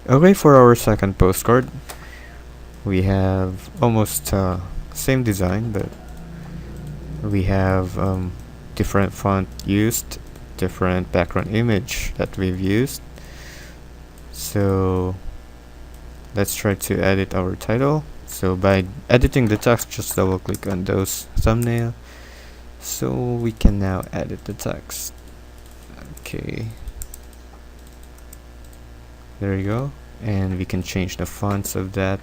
Okay, for our second postcard, we have almost same design, but we have different font used, different background image that we've used. So let's try to edit our title. So by editing the text, just double click on those thumbnail. So we can now edit the text. Okay, there you go. And we can change the fonts of that.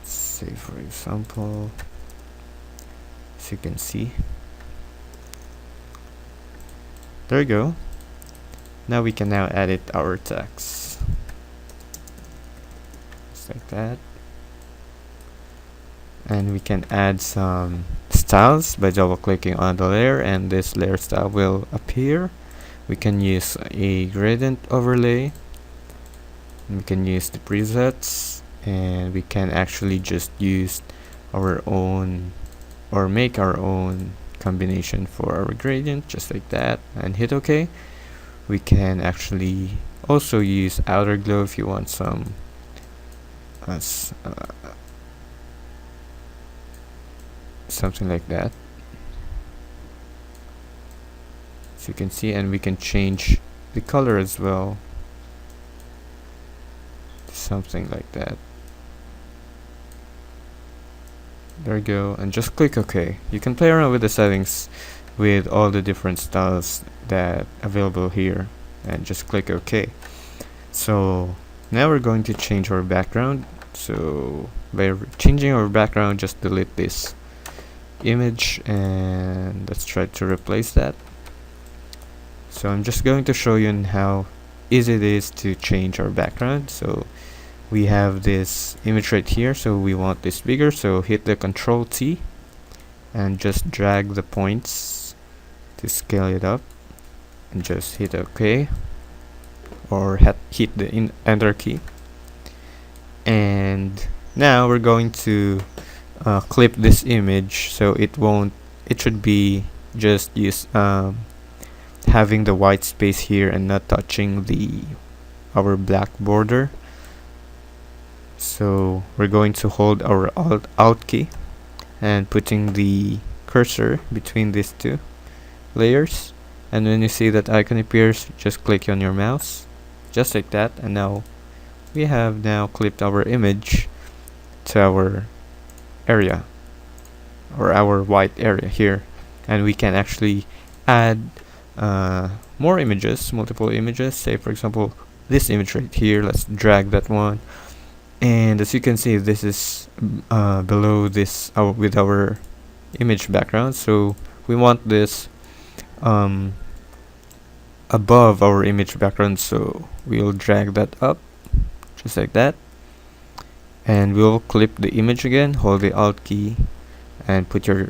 Say for example, as you can see, there you go. Now we can now edit our text just like that, and we can add some styles by double clicking on the layer, and this layer style will appear. We can use a gradient overlay, we can use the presets, and we can actually just use our own or make our own combination for our gradient just like that, and hit OK. We can actually also use outer glow if you want some something like that, as you can see, and we can change the color as well to something like that. There you go, and just click OK. You can play around with the settings with all the different styles that available here, and just click OK. So now we're going to change our background. So by changing our background, just delete this image and let's try to replace that. So I'm just going to show you how easy it is to change our background. So we have this image right here, so we want this bigger, so hit the Control T and just drag the points to scale it up, and just hit OK or hit the enter key. And now we're going to clip this image, so it should be just having the white space here and not touching our black border. So we're going to hold our alt key and putting the cursor between these two layers, and when you see that icon appears, just click on your mouse just like that, and now we have now clipped our image to our area or our white area here, and we can actually add more images, multiple images. Say for example this image right here, let's drag that one, and as you can see, this is below this with our image background, so we want this above our image background, so we'll drag that up just like that, and we'll clip the image again. Hold the alt key and put your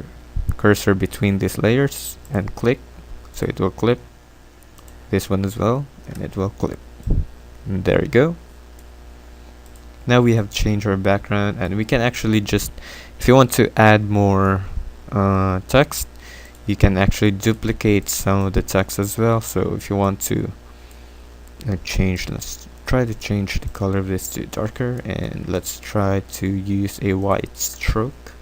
cursor between these layers and click, so it will clip this one as well, and it will clip, and there you go. Now we have changed our background, and we can actually just, if you want to add more text, you can actually duplicate some of the text as well. So if you want to let's try to change the color of this to darker, and let's try to use a white stroke,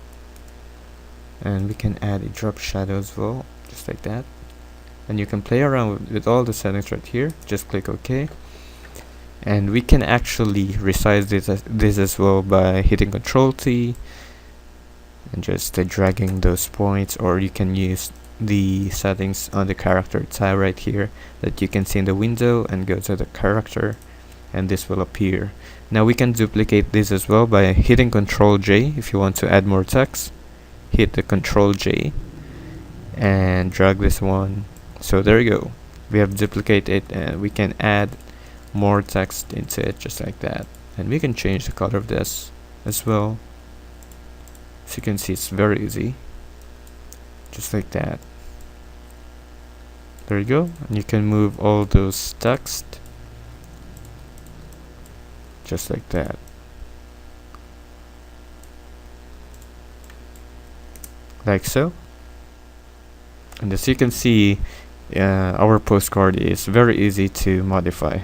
and we can add a drop shadow as well just like that, and you can play around with all the settings right here. Just click OK, and we can actually resize this as well by hitting Control T and just dragging those points, or you can use the settings on the character tab right here that you can see in the window, and go to the character, and this will appear. Now we can duplicate this as well by hitting Control J. If you want to add more text, hit the Control J and drag this one. So there you go, we have duplicated it, and we can add more text into it just like that, and we can change the color of this as well. As you can see, it's very easy just like that. There you go, and you can move all those text just like that. Like so. And as you can see, our postcard is very easy to modify.